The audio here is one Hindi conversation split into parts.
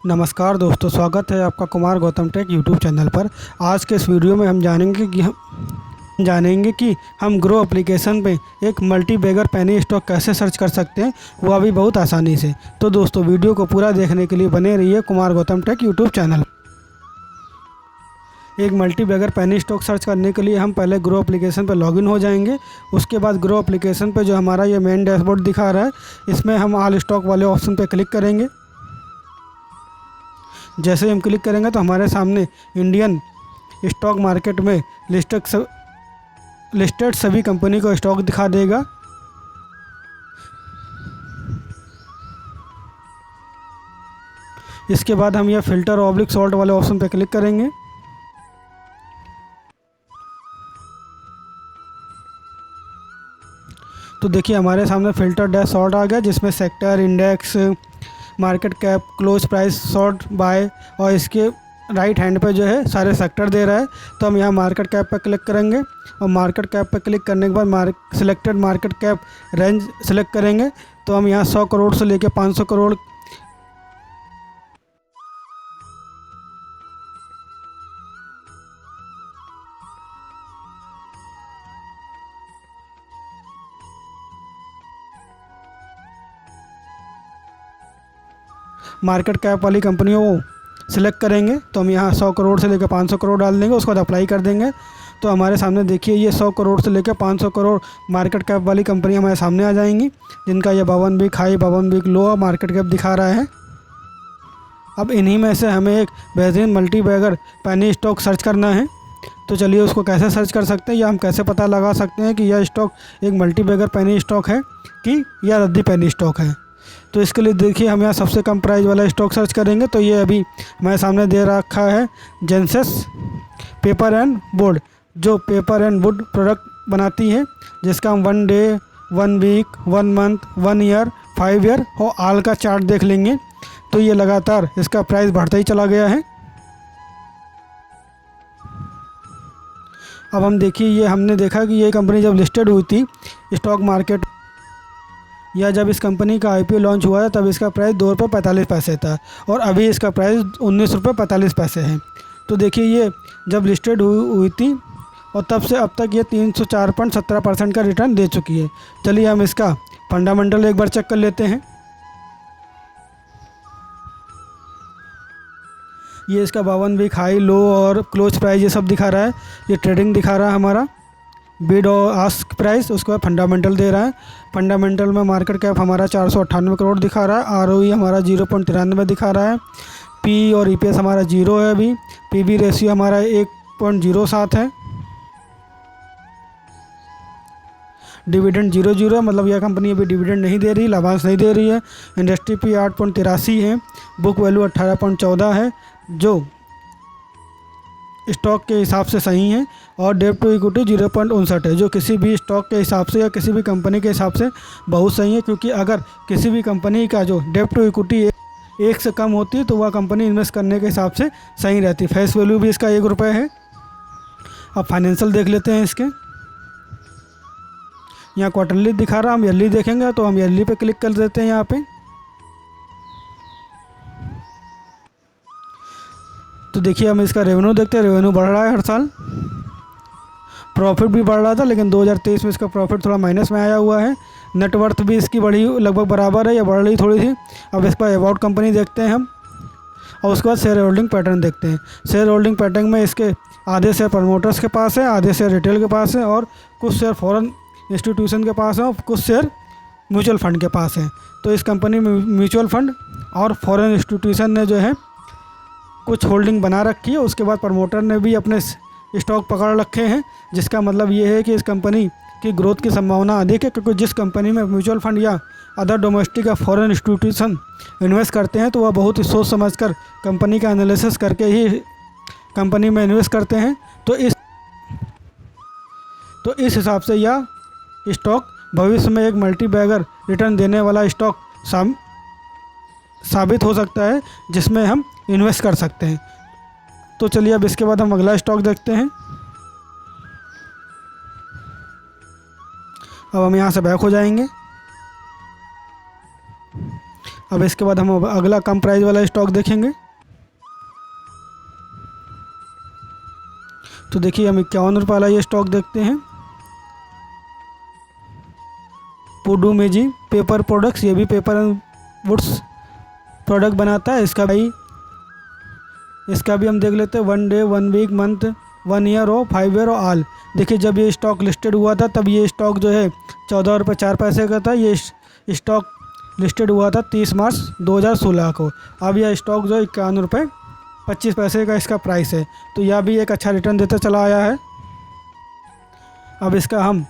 नमस्कार दोस्तों, स्वागत है आपका Kumar Gautam tech YouTube channel पर। आज के इस वीडियो में हम जानेंगे कि हम ग्रो एप्लीकेशन पे एक मल्टी बैगर पेनी स्टॉक कैसे सर्च कर सकते हैं, वह भी बहुत आसानी से। तो दोस्तों, वीडियो को पूरा देखने के लिए बने रहिए Kumar Gautam tech YouTube channel. एक multi bagger penny stock search करने के लिए हम पहले ग्रो एप्लीकेशन पर लॉगिन हो जाएंगे। उसके बाद ग्रो एप्लीकेशन पर जो हमारा ये मेन डैशबोर्ड दिखा रहा है, इसमें हम ऑल स्टॉक वाले ऑप्शन पर क्लिक करेंगे। जैसे ही हम क्लिक करेंगे तो हमारे सामने इंडियन स्टॉक मार्केट में लिस्टेड सभी कंपनी को स्टॉक दिखा देगा। इसके बाद हम यह फिल्टर ऑब्लिक सॉर्ट वाले ऑप्शन पर क्लिक करेंगे। तो देखिए हमारे सामने फिल्टर डैश सॉर्ट आ गया, जिसमें sector, index, market cap, close price, sort by और इसके राइट हैंड पे जो है सारे सेक्टर दे रहा है। तो हम यहाँ मार्केट कैप पर क्लिक करेंगे और मार्केट कैप पर क्लिक करने के बाद selected market cap range select करेंगे। तो हम यहाँ 100 करोड़ से लेकर 500 करोड़ मार्केट कैप वाली कंपनियों को सिलेक्ट करेंगे। तो हम यहाँ 100 करोड़ से लेकर 500 करोड़ डाल देंगे, उसके बाद अप्लाई कर देंगे। तो हमारे सामने देखिए ये 100 करोड़ से लेकर 500 करोड़ मार्केट कैप वाली कंपनियाँ हमारे सामने आ जाएंगी, जिनका ये 52 week high, 52 week low market cap दिखा रहा है। अब इन्हीं में से हमें एक बेहतरीन multi bagger penny stock search करना है। तो चलिए उसको कैसे सर्च कर सकते हैं या हम कैसे पता लगा सकते हैं कि यह स्टॉक एक मल्टी बैगर पेनी स्टॉक है कि या रद्दी पेनी स्टॉक है। तो इसके लिए देखिए हम यहाँ सबसे कम प्राइस वाला स्टॉक सर्च करेंगे। तो ये अभी हमारे सामने दे रखा है जेनेसिस पेपर एंड बोर्ड, जो पेपर एंड वुड प्रोडक्ट बनाती है, जिसका हम 1 day, 1 week, 1 month, 1 year, 5 year और आल का चार्ट देख लेंगे। तो ये लगातार इसका प्राइस बढ़ता ही चला गया है। अब हम देखिए ये हमने देखा कि ये कंपनी जब लिस्टेड हुई थी स्टॉक मार्केट या जब इस कंपनी का आईपीओ लॉन्च हुआ था, तब इसका प्राइस 2 रुपये 45 पैसे था और अभी इसका प्राइस 19 रुपये 45 पैसे है। तो देखिए ये जब लिस्टेड हुई थी और तब से अब तक ये 304.17% का रिटर्न दे चुकी है। चलिए हम इसका फंडामेंटल एक बार चेक कर लेते हैं। ये इसका 52 वीक हाई, लो और क्लोज प्राइस ये सब दिखा रहा है। ये ट्रेडिंग दिखा रहा है हमारा, बिड और आस्क प्राइस, उसके बाद फंडामेंटल दे रहा है। फंडामेंटल में मार्केट कैप हमारा 498 करोड़ दिखा रहा है, आरओई हमारा 0.93 दिखा रहा है, पी और ईपीएस हमारा 0 है, अभी पीबी रेशियो हमारा 1.07 है, डिविडेंड 0 है, मतलब यह कंपनी अभी डिविडेंड नहीं दे रही, लाभांश नहीं दे रही है। इंडस्ट्री पी 8.83 है, बुक वैल्यू 18.14 है, जो स्टॉक के हिसाब से सही है, और डेट टू इक्विटी 0.59 है, जो किसी भी स्टॉक के हिसाब से या किसी भी कंपनी के हिसाब से बहुत सही है। क्योंकि अगर किसी भी कंपनी का जो डेट टू इक्विटी 1 से कम होती है तो वह कंपनी इन्वेस्ट करने के हिसाब से सही रहती है। फेस वैल्यू भी इसका 1 रुपये है। अब फाइनेंशियल देख लेते हैं इसके। यहाँ क्वार्टरली दिखा रहा, हम ईयरली देखेंगे तो हम ईयरली पे क्लिक कर देते हैं। यहाँ पे तो देखिए हम इसका रेवेन्यू देखते हैं, रेवेन्यू बढ़ रहा है हर साल, प्रॉफिट भी बढ़ रहा था, लेकिन 2023 में इसका प्रॉफिट थोड़ा माइनस में आया हुआ है। नेटवर्थ भी इसकी बढ़ी लगभग बराबर है या बढ़ रही थोड़ी सी। अब इसका अबाउट कंपनी देखते हैं हम, और उसके बाद शेयर होल्डिंग पैटर्न देखते हैं। शेयर होल्डिंग पैटर्न में इसके आधे शेयर प्रमोटर्स के पास है, आधे शेयर रिटेल के पास है, और कुछ शेयर फॉरेन इंस्टीट्यूशन के पास है, और कुछ शेयर म्यूचुअल फंड के पास है। तो इस कंपनी में म्यूचुअल फंड और फॉरेन इंस्टीट्यूशन ने जो है कुछ होल्डिंग बना रखी है। उसके बाद प्रमोटर ने भी अपने स्टॉक पकड़ रखे हैं, जिसका मतलब ये है कि इस कंपनी की ग्रोथ की संभावना अधिक है। क्योंकि जिस कंपनी में म्यूचुअल फंड या अदर डोमेस्टिक या फॉरेन इंस्टीट्यूशन इन्वेस्ट करते हैं, तो वह बहुत ही सोच समझकर कंपनी का एनालिसिस करके ही कंपनी में इन्वेस्ट करते हैं। तो इस हिसाब से यह स्टॉक भविष्य में एक मल्टी बैगर रिटर्न देने वाला स्टॉक साबित हो सकता है, जिसमें हम इन्वेस्ट कर सकते हैं। तो चलिए अब इसके बाद हम अगला स्टॉक देखते हैं। अब हम यहाँ से बैक हो जाएंगे। अब इसके बाद हम अगला कम प्राइस वाला स्टॉक देखेंगे। तो देखिए हम 51 रुपये वाला ये स्टॉक देखते हैं, पुडुमेजी पेपर प्रोडक्ट्स। ये भी पेपर एंड वुड्स प्रोडक्ट बनाता है। इसका भी हम देख लेते हैं 1 डे, 1 वीक, मंथ, 1 ईयर और 5 ईयर और ऑल। देखिए जब ये स्टॉक लिस्टेड हुआ था तब ये स्टॉक जो है 14 रुपये 4 पैसे का था। ये स्टॉक लिस्टेड हुआ था 30 मार्च 2016 को। अब यह स्टॉक जो 51 रुपये 25 पैसे का इसका प्राइस है। तो यह भी एक अच्छा रिटर्न देता चला आया है। अब इसका हम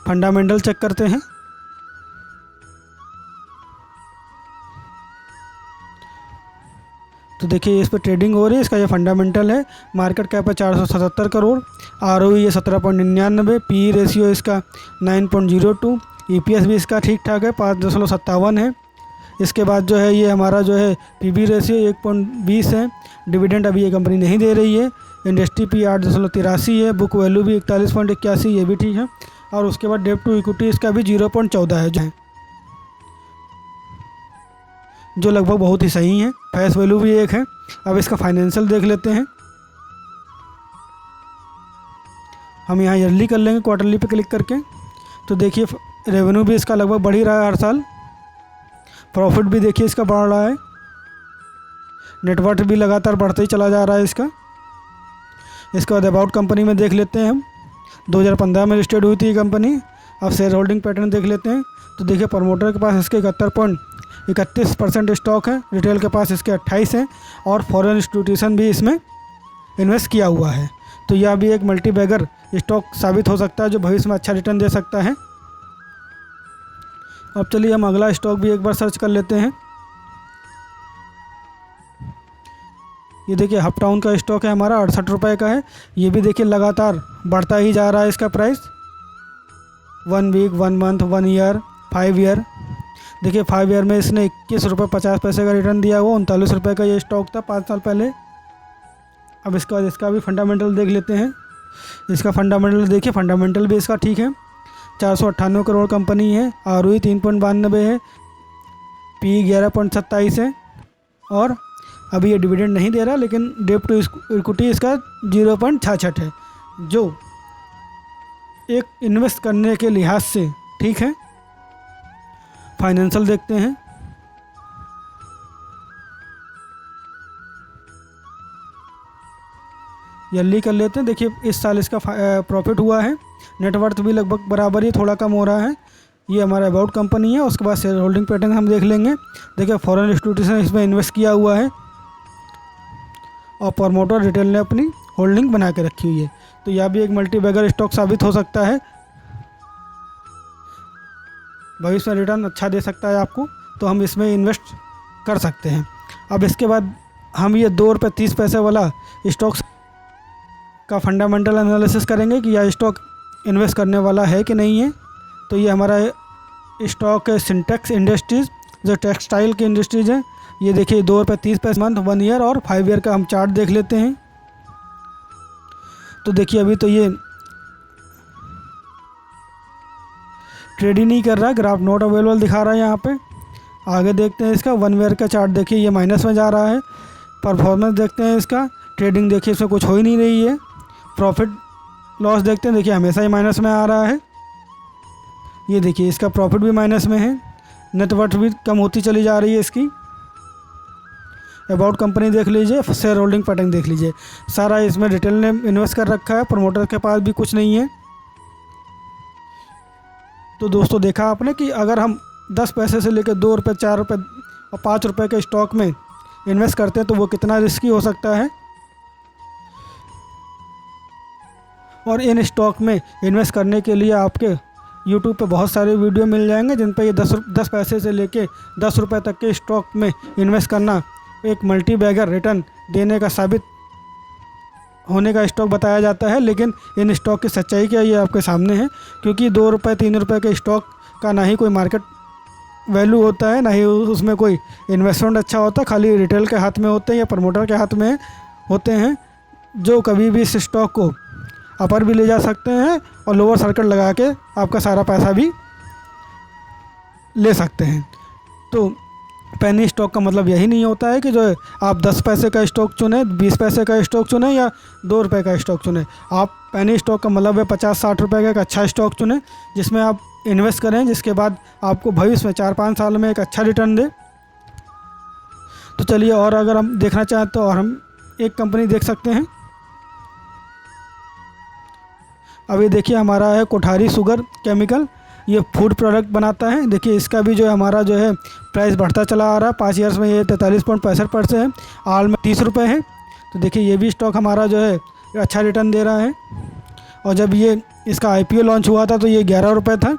फंडामेंटल चेक करते हैं। तो देखिए इस पर ट्रेडिंग हो रही है। इसका ये फंडामेंटल है। मार्केट कैप है 477 करोड़, ROE ये 17.99, PE रेशियो इसका 9.02, EPS भी इसका ठीक ठाक है 5.57 है। इसके बाद जो है ये हमारा जो है PB रेशियो 1.20 है। डिविडेंड अभी ये कंपनी नहीं दे रही है। इंडस्ट्री P 8.83 है। बुक वैल्यू भी 41.81, ये भी ठीक है। और उसके बाद डेट टू इक्विटी इसका भी 0.14 है, जो लगभग बहुत ही सही है। फेस वैल्यू भी 1 है। अब इसका फाइनेंशियल देख लेते हैं। हम यहाँ ईयरली कर लेंगे, क्वार्टरली पे क्लिक करके। तो देखिए रेवेन्यू भी इसका लगभग बढ़ ही रहा है हर साल। प्रॉफिट भी देखिए इसका बढ़ रहा है। नेटवर्थ भी लगातार बढ़ते ही चला जा रहा है इसका। इसके बाद अबाउट कंपनी में देख लेते हैं हम। 2015 में लिस्टेड हुई थी ये कंपनी। अब शेयर होल्डिंग पैटर्न देख लेते हैं। तो देखिए प्रमोटर के पास इसके 71.31% स्टॉक है, रिटेल के पास इसके 28 हैं और फॉरेन इंस्टीट्यूशन भी इसमें इन्वेस्ट किया हुआ है। तो यह भी एक मल्टी बैगर स्टॉक साबित हो सकता है जो भविष्य में अच्छा रिटर्न दे सकता है। अब चलिए हम अगला स्टॉक भी एक बार सर्च कर लेते हैं। ये देखिए हपटाउन का स्टॉक है हमारा, 68 रुपये का है। ये भी देखिए लगातार बढ़ता ही जा रहा है इसका price. 1 week, 1 month, 1 year, 5 year. देखिए 5 ईयर में इसने 21 रुपये 50 पैसे का रिटर्न दिया हुआ। 39 रुपये का ये स्टॉक था 5 साल पहले। अब इसका भी फंडामेंटल देख लेते हैं। इसका फंडामेंटल देखिए, फंडामेंटल भी इसका ठीक है। 498 करोड़ कंपनी है, ROE 3.92 है, PE 11.27 है और अभी ये डिविडेंड नहीं दे रहा, लेकिन डेट टू इक्विटी इसका 0.66 है, जो एक इन्वेस्ट करने के लिहाज से ठीक है। फाइनेंशियल देखते हैं। ईयरली कर लेते हैं। देखिए इस साल इसका प्रॉफिट हुआ है। नेटवर्थ भी लगभग बराबर ही, थोड़ा कम हो रहा है। ये हमारा अबाउट कंपनी है। उसके बाद शेयर होल्डिंग पैटर्न हम देख लेंगे। देखिए फॉरेन इंस्टीट्यूशन इसमें इन्वेस्ट किया हुआ है और प्रमोटर रिटेल ने अपनी होल्डिंग बना के रखी हुई है। तो यह भी एक मल्टी बैगर स्टॉक साबित हो सकता है, भविष्य में रिटर्न अच्छा दे सकता है आपको। तो हम इसमें इन्वेस्ट कर सकते हैं। अब इसके बाद हम ये 2 रुपये 30 पैसे वाला स्टॉक का फंडामेंटल एनालिसिस करेंगे कि यह स्टॉक इन्वेस्ट करने वाला है कि नहीं है। तो ये हमारा स्टॉक है सिंटेक्स इंडस्ट्रीज़, जो टेक्सटाइल की इंडस्ट्रीज़ है। ये देखिए 2 रुपये 30 पैसे मंथ, 1 ईयर और 5 ईयर का हम चार्ट देख लेते हैं। तो देखिए अभी तो ये ट्रेड ही नहीं कर रहा है, ग्राफ नॉट अवेलेबल दिखा रहा है यहाँ पे। आगे देखते हैं इसका 1 ईयर का चार्ट। देखिए ये माइनस में जा रहा है। परफॉर्मेंस देखते हैं इसका। ट्रेडिंग देखिए इसमें कुछ हो ही नहीं रही है। प्रॉफिट लॉस देखते हैं। देखिए हमेशा ही माइनस में आ रहा है। ये देखिए इसका प्रॉफिट भी माइनस में है। नेटवर्थ भी कम होती चली जा रही है इसकी। अबाउट कंपनी देख लीजिए, शेयर होल्डिंग पैटर्न देख लीजिए, सारा इसमें रिटेल ने इन्वेस्ट कर रखा है। प्रमोटर के पास भी कुछ नहीं है। तो दोस्तों देखा आपने कि अगर हम 10 पैसे से लेकर 2 रुपये, 4 रुपये और 5 रुपये के स्टॉक में इन्वेस्ट करते हैं तो वो कितना रिस्की हो सकता है। और इन स्टॉक में इन्वेस्ट करने के लिए आपके YouTube पे बहुत सारे वीडियो मिल जाएंगे जिन पे ये 10 पैसे से लेके 10 रुपये तक के स्टॉक में इन्वेस्ट करना एक मल्टी बैगर रिटर्न देने का साबित होने का स्टॉक बताया जाता है। लेकिन इन स्टॉक की सच्चाई क्या ये आपके सामने है, क्योंकि 2 रुपये 3 रुपये के स्टॉक का ना ही कोई मार्केट वैल्यू होता है, ना ही उसमें कोई इन्वेस्टमेंट अच्छा होता है। खाली रिटेल के हाथ में होते हैं या प्रमोटर के हाथ में होते हैं, जो कभी भी इस स्टॉक को अपर भी ले जा सकते हैं और लोअर सर्किट लगा के आपका सारा पैसा भी ले सकते हैं। तो पेनी स्टॉक का मतलब यही नहीं होता है कि जो है आप 10 पैसे का स्टॉक चुने, 20 पैसे का स्टॉक चुने या 2 रुपये का स्टॉक चुने। आप पेनी स्टॉक का मतलब है 50-60 रुपये का एक अच्छा स्टॉक चुने जिसमें आप इन्वेस्ट करें, जिसके बाद आपको भविष्य में 4-5 साल में एक अच्छा रिटर्न दे। तो चलिए, और अगर हम देखना चाहें तो और हम एक कंपनी देख सकते हैं। अब ये देखिए हमारा है कोठारी शुगर केमिकल, ये फूड प्रोडक्ट बनाता है। देखिए इसका भी जो है हमारा जो है प्राइस बढ़ता चला आ रहा है। 5 ईयर्स में ये 43.65% है, हाल में 30 रुपये है। तो देखिए ये भी स्टॉक हमारा जो है अच्छा रिटर्न दे रहा है। और जब ये इसका आईपीओ लॉन्च हुआ था तो ये 11 रुपये था।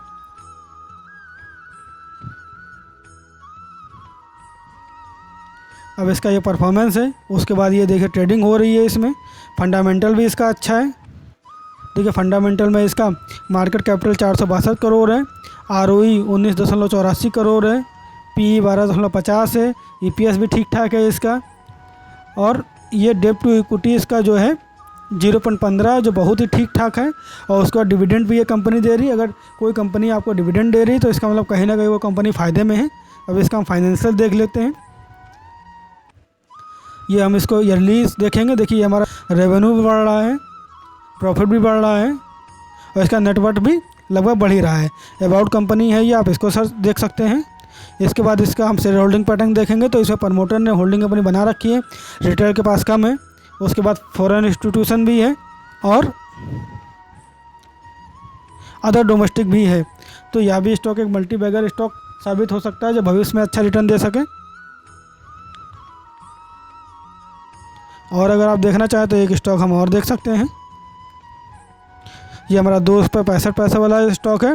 अब इसका ये परफॉर्मेंस है। उसके बाद ये देखिए ट्रेडिंग हो रही है इसमें। फंडामेंटल भी इसका अच्छा है। देखिए फंडामेंटल में इसका मार्केट कैपिटल 462 करोड़ है, आरओई 19.84 करोड़ है, पी 12.50 है, ईपीएस भी ठीक ठाक है इसका। और ये डेट टू इक्विटी इसका जो है 0.15 है, जो बहुत ही ठीक ठाक है। और उसका डिविडेंड भी ये कंपनी दे रही है। अगर कोई कंपनी आपको डिविडेंड दे रही है तो इसका मतलब कहीं ना कहीं वो कंपनी फ़ायदे में है। अब इसका हम फाइनेंशियल देख लेते हैं। ये हम इसको ईयरली देखेंगे। देखिए हमारा रेवेन्यू भी बढ़ रहा है, प्रॉफिट भी बढ़ रहा है और इसका नेटवर्थ भी लगभग बढ़ ही रहा है। अबाउट कंपनी है ये, आप इसको सर देख सकते हैं। इसके बाद इसका हम शेयर होल्डिंग पैटर्न देखेंगे तो इसमें प्रमोटर ने होल्डिंग अपनी बना रखी है, रिटेल के पास कम है। उसके बाद फॉरेन इंस्टीट्यूशन भी है और अदर डोमेस्टिक भी है। तो यह भी स्टॉक एक मल्टी बैगर स्टॉक साबित हो सकता है जो भविष्य में अच्छा रिटर्न दे सके। और अगर आप देखना चाहें तो एक स्टॉक हम और देख सकते हैं। ये हमारा 2 रुपये 65 पैसे वाला स्टॉक है।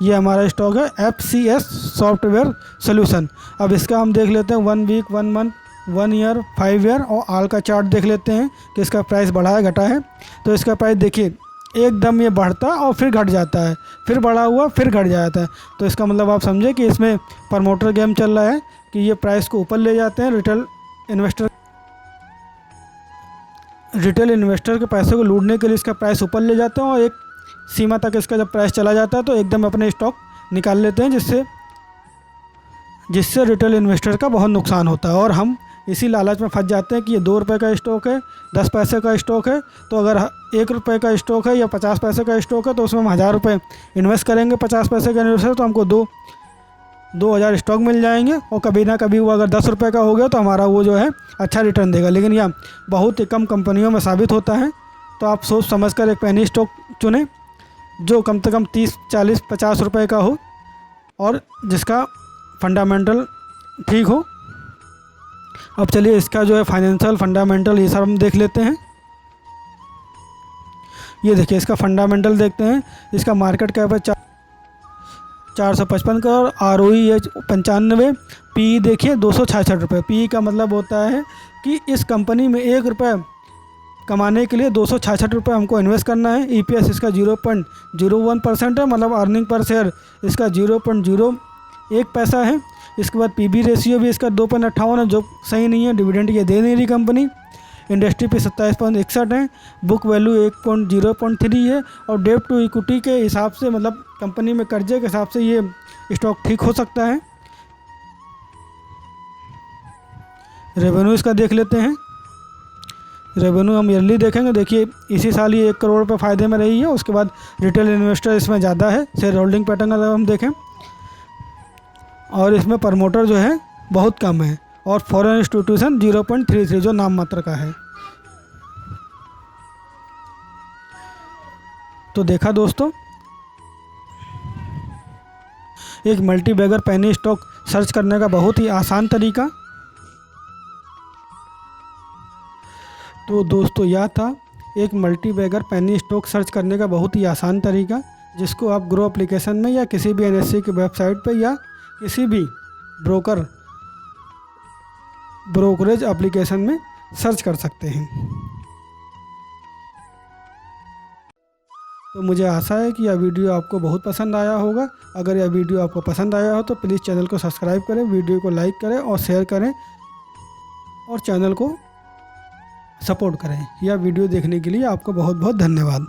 ये हमारा स्टॉक है FCS सॉफ्टवेयर सोल्यूशन। अब इसका हम देख लेते हैं 1 वीक, 1 मंथ, 1 ईयर, 5 ईयर और आल का चार्ट देख लेते हैं कि इसका प्राइस बढ़ा है घटा है। तो इसका प्राइस देखिए एकदम ये बढ़ता और फिर घट जाता है, फिर बढ़ा हुआ फिर घट जाता है। तो इसका मतलब आप समझे कि इसमें प्रमोटर गेम चल रहा है कि ये प्राइस को ऊपर ले जाते हैं। रिटेल इन्वेस्टर के पैसे को लूटने के लिए इसका प्राइस ऊपर ले जाते हैं और एक सीमा तक इसका जब प्राइस चला जाता है तो एकदम अपने स्टॉक निकाल लेते हैं, जिससे रिटेल इन्वेस्टर का बहुत नुकसान होता है। और हम इसी लालच में फंस जाते हैं कि ये 2 रुपये का स्टॉक है, 10 पैसे का स्टॉक है। तो अगर 1 रुपये का स्टॉक है या 50 पैसे का स्टॉक है तो उसमें हम 1000 रुपये इन्वेस्ट करेंगे। 50 पैसे का इन्वेस्टर तो हमको 2000 स्टॉक मिल जाएंगे। और कभी ना कभी वो अगर 10 रुपये का हो गया तो हमारा वो जो है अच्छा रिटर्न देगा। लेकिन यह बहुत ही कम कंपनियों में साबित होता है। तो आप सोच समझ कर एक पेनी स्टॉक चुनें जो कम से कम 30, 40, 50 रुपये का हो और जिसका फंडामेंटल ठीक हो। अब चलिए इसका जो है फाइनेंशियल, फंडामेंटल ये सब हम देख लेते हैं। ये देखिए इसका फंडामेंटल देखते हैं। इसका मार्केट कैप है 455 करोड़, आरओई है 95, पी देखिए 266 रुपये। पी का मतलब होता है कि इस कंपनी में 1 रुपये कमाने के लिए 266 रुपये हमको इन्वेस्ट करना है। ईपीएस इसका 0.01% है, मतलब अर्निंग पर शेयर इसका 0.01 पैसा है। इसके बाद पीबी रेशियो भी इसका 2.58 है, जो सही नहीं है, डिविडेंड ये दे नहीं रही कंपनी। इंडस्ट्री पे 27.61 है, बुक वैल्यू 1.0.3 है और डेट टू इक्विटी के हिसाब से, मतलब कंपनी में कर्जे के हिसाब से ये स्टॉक ठीक हो सकता है। रेवेन्यू इसका देख लेते हैं। रेवेन्यू हम ईयरली देखेंगे। देखिए इसी साल ये 1 करोड़ रुपये फ़ायदे में रही है। उसके बाद रिटेल इन्वेस्टर इसमें ज़्यादा है। शेयर होल्डिंग पैटर्न अगर हम देखें और इसमें प्रमोटर जो है बहुत कम है और फॉरेन इंस्टीट्यूशन 0.33 जो नाम मात्र का है। तो देखा दोस्तों, एक multi bagger penny stock search करने का बहुत ही आसान तरीका। तो दोस्तों यह था एक multi bagger penny stock search करने का बहुत ही आसान तरीका, जिसको आप ग्रो एप्लीकेशन में या किसी भी एनएससी की वेबसाइट पर या किसी भी ब्रोकरेज एप्लीकेशन में सर्च कर सकते हैं। तो मुझे आशा है कि यह वीडियो आपको बहुत पसंद आया होगा। अगर यह वीडियो आपको पसंद आया हो तो प्लीज़ चैनल को सब्सक्राइब करें, वीडियो को लाइक करें और शेयर करें और चैनल को सपोर्ट करें। यह वीडियो देखने के लिए आपको बहुत बहुत धन्यवाद।